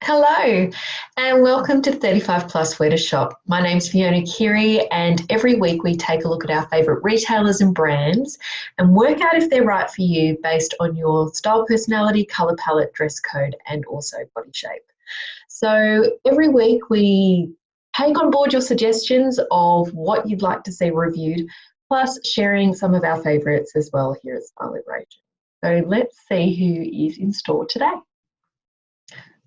Hello, and welcome to 35 Plus Where to Shop. My name's Fiona Keary, and every week we take a look at our favourite retailers and brands and work out if they're right for you based on your style, personality, colour palette, dress code, and also body shape. So every week we take on board your suggestions of what you'd like to see reviewed, plus sharing some of our favourites as well here at Style Liberation. So let's see who is in store today.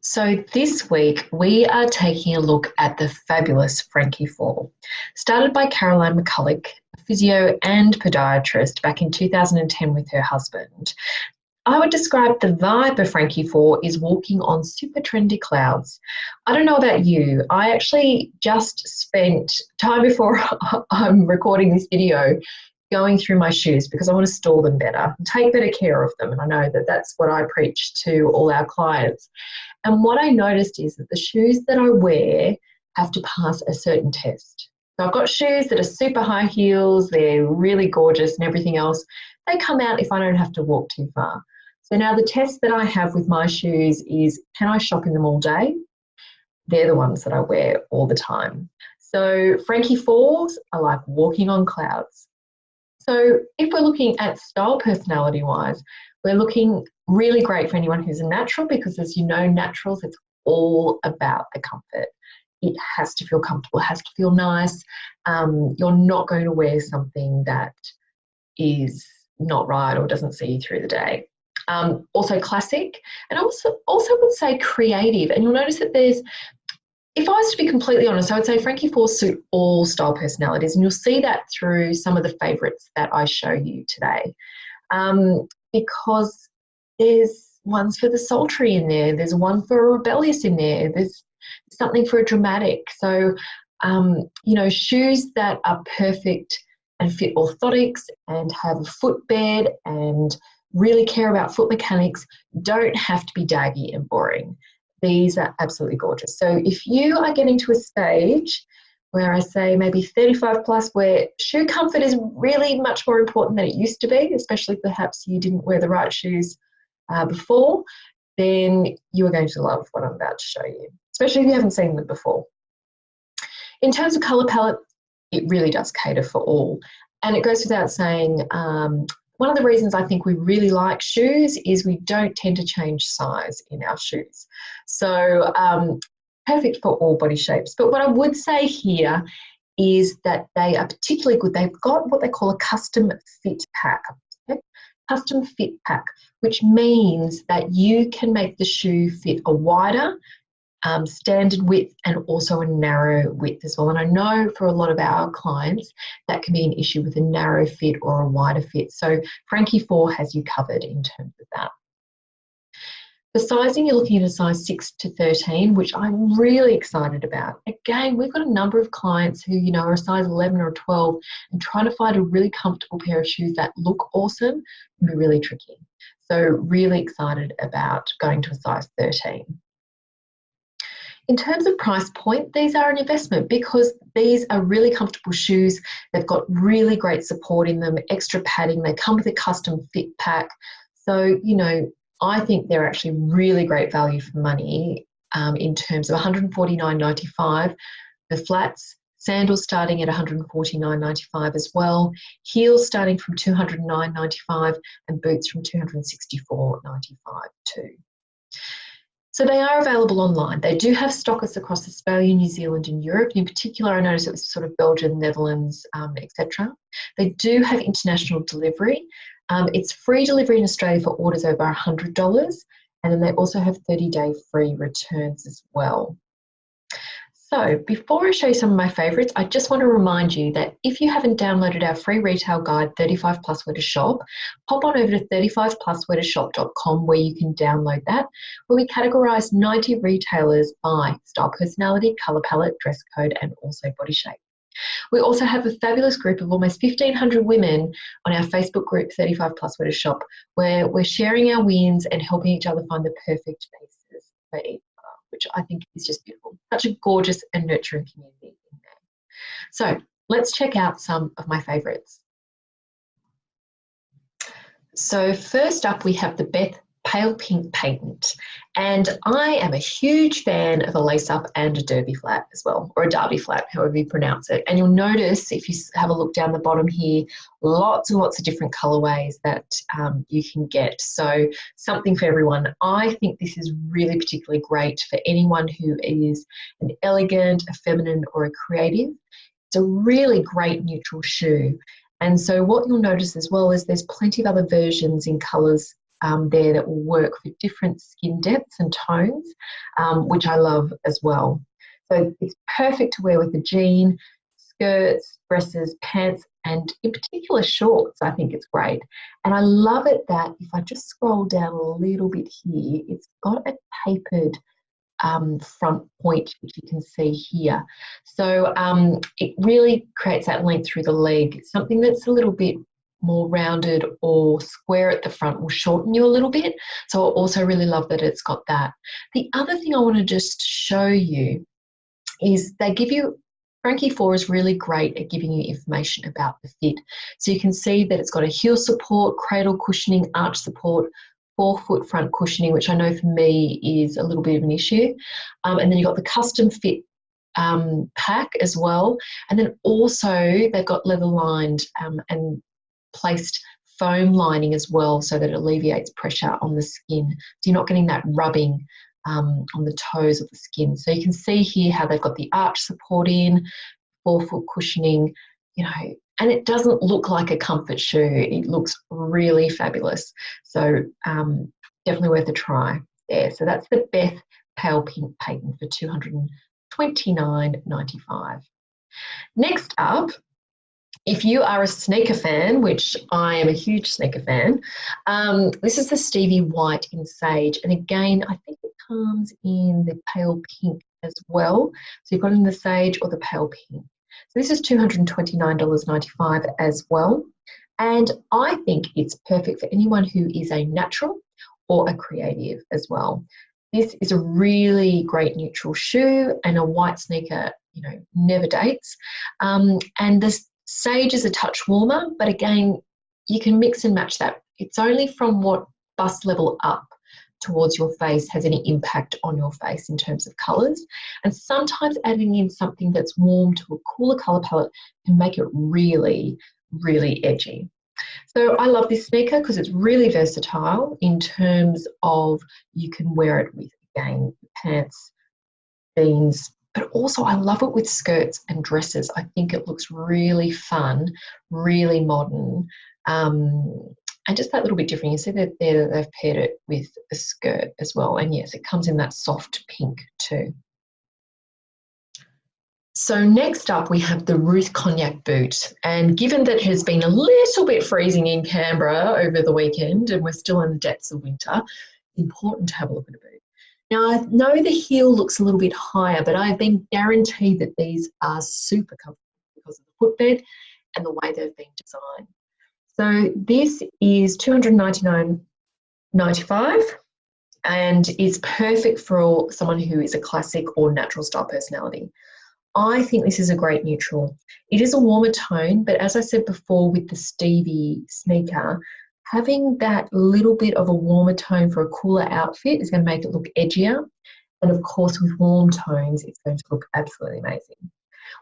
So this week we are taking a look at the fabulous Frankie4. Started by Caroline McCulloch, a physio and podiatrist back in 2010 with her husband. I would describe the vibe of Frankie4 is walking on super trendy clouds. I don't know about you, I actually just spent time before I'm recording this video going through my shoes because I want to store them better, take better care of them, and I know that that's what I preach to all our clients. And what I noticed is that the shoes that I wear have to pass a certain test. So I've got shoes that are super high heels, they're really gorgeous and everything else. They come out if I don't have to walk too far. So now the test that I have with my shoes is, can I shop in them all day? They're the ones that I wear all the time. So Frankie4s are like walking on clouds. So if we're looking at style personality wise, we're looking really great for anyone who's a natural because, as you know, naturals, it's all about the comfort. It has to feel comfortable, it has to feel nice. You're not going to wear something that is not right or doesn't see you through the day. Also classic, and also would say creative. And you'll notice that if I was to be completely honest, I would say Frankie4 suit all style personalities, and you'll see that through some of the favourites that I show you today. Because there's ones for the sultry in there, there's one for rebellious in there, there's something for a dramatic. So, shoes that are perfect and fit orthotics and have a footbed and really care about foot mechanics don't have to be daggy and boring. These are absolutely gorgeous. So if you are getting to a stage where I say maybe 35 plus, where shoe comfort is really much more important than it used to be, especially perhaps you didn't wear the right shoes before, then you are going to love what I'm about to show you, especially if you haven't seen them before. In terms of colour palette, it really does cater for all. And it goes without saying, one of the reasons I think we really like shoes is we don't tend to change size in our shoes. So perfect for all body shapes. But what I would say here is that they are particularly good. They've got what they call a custom fit pack. Okay? Custom fit pack, which means that you can make the shoe fit a wider standard width and also a narrow width as well. And I know for a lot of our clients that can be an issue with a narrow fit or a wider fit. So Frankie4 has you covered in terms of that. The sizing, you're looking at a size 6 to 13, which I'm really excited about. Again, we've got a number of clients who, are a size 11 or 12 and trying to find a really comfortable pair of shoes that look awesome can be really tricky. So really excited about going to a size 13. In terms of price point, these are an investment because these are really comfortable shoes. They've got really great support in them, extra padding. They come with a custom fit pack. So, I think they're actually really great value for money in terms of $149.95 for flats, sandals starting at $149.95 as well, heels starting from $209.95 and boots from $264.95 too. So they are available online. They do have stockers across Australia, New Zealand and Europe. In particular, I noticed it was sort of Belgium, Netherlands, etc. They do have international delivery. It's free delivery in Australia for orders over $100, and then they also have 30-day free returns as well. So before I show you some of my favourites, I just want to remind you that if you haven't downloaded our free retail guide, 35 Plus Where to Shop, pop on over to 35pluswheretoshop.com where you can download that, where we categorise 90 retailers by style personality, colour palette, dress code and also body shape. We also have a fabulous group of almost 1,500 women on our Facebook group, 35 Plus Where to Shop, where we're sharing our wins and helping each other find the perfect pieces for each other, which I think is just beautiful. Such a gorgeous and nurturing community in there. So let's check out some of my favourites. So first up, we have the Beth pale pink patent. And I am a huge fan of a lace up and a derby flat as well, or a derby flat, however you pronounce it. And you'll notice if you have a look down the bottom here, lots and lots of different colorways that you can get. So something for everyone. I think this is really particularly great for anyone who is an elegant, a feminine, or a creative. It's a really great neutral shoe. And so what you'll notice as well is there's plenty of other versions in colours there that will work for different skin depths and tones, which I love as well. So it's perfect to wear with a jean, skirts, dresses, pants, and in particular shorts. I think it's great. And I love it that if I just scroll down a little bit here, it's got a tapered front point, which you can see here. So it really creates that length through the leg. Something that's a little bit more rounded or square at the front will shorten you a little bit. So I also really love that it's got that. The other thing I want to just show you is they give you, Frankie4 is really great at giving you information about the fit. So you can see that it's got a heel support, cradle cushioning, arch support, forefoot front cushioning, which I know for me is a little bit of an issue. And then you've got the custom fit pack as well. And then also they've got leather lined and placed foam lining as well, so that it alleviates pressure on the skin. So you're not getting that rubbing on the toes of the skin. So you can see here how they've got the arch support in, forefoot cushioning, you know, and it doesn't look like a comfort shoe. It looks really fabulous. So definitely worth a try there. So that's the Beth Pale Pink Patent for $229.95. Next up, if you are a sneaker fan, which I am a huge sneaker fan, this is the Stevie White in Sage. And again, I think it comes in the pale pink as well. So you've got it in the sage or the pale pink. So this is $229.95 as well. And I think it's perfect for anyone who is a natural or a creative as well. This is a really great neutral shoe, and a white sneaker, you know, never dates. And this sage is a touch warmer, but again, you can mix and match that. It's only from what bust level up towards your face has any impact on your face in terms of colours. And sometimes adding in something that's warm to a cooler colour palette can make it really, really edgy. So I love this sneaker because it's really versatile in terms of you can wear it with, again, pants, jeans, but also I love it with skirts and dresses. I think it looks really fun, really modern, and just that little bit different. You see that there they've paired it with a skirt as well. And yes, it comes in that soft pink too. So next up we have the Ruth Cognac boot. And given that it has been a little bit freezing in Canberra over the weekend and we're still in the depths of winter, it's important to have a look at a boot. Now, I know the heel looks a little bit higher, but I've been guaranteed that these are super comfortable because of the footbed and the way they've been designed. So this is $299.95 and is perfect for someone who is a classic or natural style personality. I think this is a great neutral. It is a warmer tone, but as I said before with the Stevie sneaker, having that little bit of a warmer tone for a cooler outfit is going to make it look edgier. And of course, with warm tones, it's going to look absolutely amazing.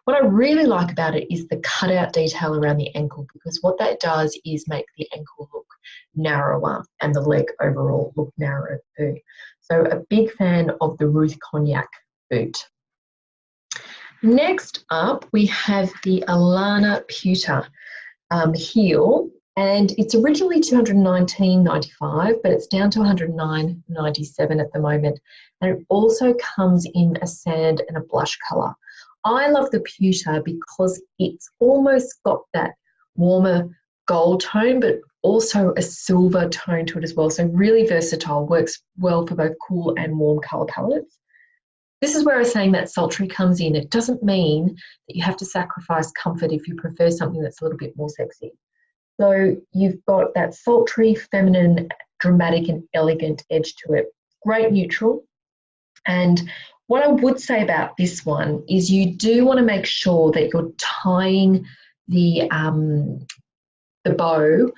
What I really like about it is the cutout detail around the ankle, because what that does is make the ankle look narrower and the leg overall look narrower too. So a big fan of the Ruth Cognac boot. Next up, we have the Elana pewter heel. And it's originally $219.95, but it's down to $109.97 at the moment. And it also comes in a sand and a blush colour. I love the pewter because it's almost got that warmer gold tone, but also a silver tone to it as well. So really versatile, works well for both cool and warm colour palettes. This is where I was saying that sultry comes in. It doesn't mean that you have to sacrifice comfort if you prefer something that's a little bit more sexy. So you've got that sultry, feminine, dramatic and elegant edge to it. Great neutral. And what I would say about this one is you do want to make sure that you're tying the bow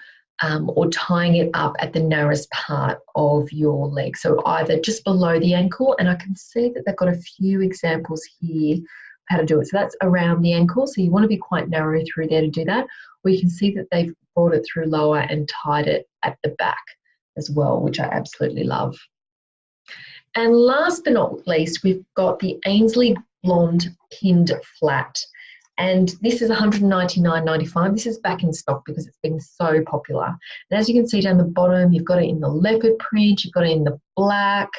or tying it up at the narrowest part of your leg. So either just below the ankle, and I can see that they've got a few examples here of how to do it. So that's around the ankle. So you want to be quite narrow through there to do that. Or you can see that they've brought it through lower and tied it at the back as well, which I absolutely love. And last but not least, we've got the Ainsley Blonde Pinned Flat. And this is $199.95. This is back in stock because it's been so popular. And as you can see down the bottom, you've got it in the leopard print, you've got it in the black,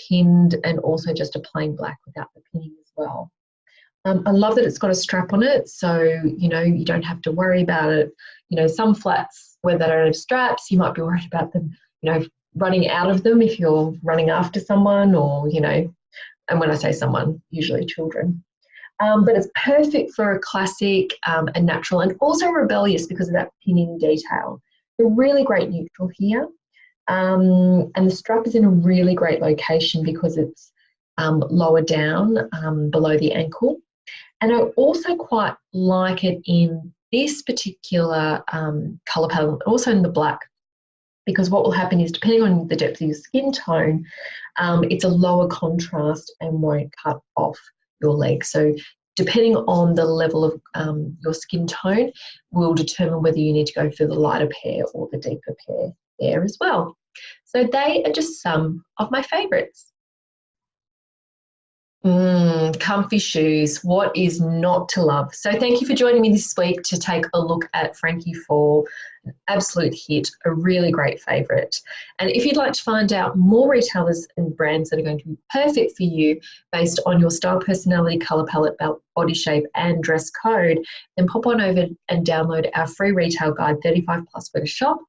pinned, and also just a plain black without the pinning as well. I love that it's got a strap on it, so you know you don't have to worry about it. You know, some flats where they don't have straps, you might be worried about them, you know, running out of them if you're running after someone, or you know, and when I say someone, usually children. But it's perfect for a classic and natural, and also rebellious because of that pinning detail. A really great neutral here, and the strap is in a really great location because it's lower down below the ankle. And I also quite like it in this particular colour palette, also in the black, because what will happen is, depending on the depth of your skin tone, it's a lower contrast and won't cut off your leg. So depending on the level of your skin tone will determine whether you need to go for the lighter pair or the deeper pair there as well. So they are just some of my favourites. Comfy shoes. What is not to love? So thank you for joining me this week to take a look at Frankie4, an absolute hit, a really great favourite. And if you'd like to find out more retailers and brands that are going to be perfect for you based on your style, personality, colour palette, body shape and dress code, then pop on over and download our free retail guide, 35 Plus Where to Shop,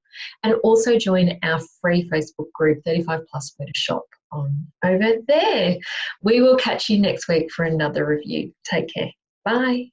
and also join our free Facebook group, 35 Plus Where to Shop, on over there. We will catch you next week for another review. Take care. Bye.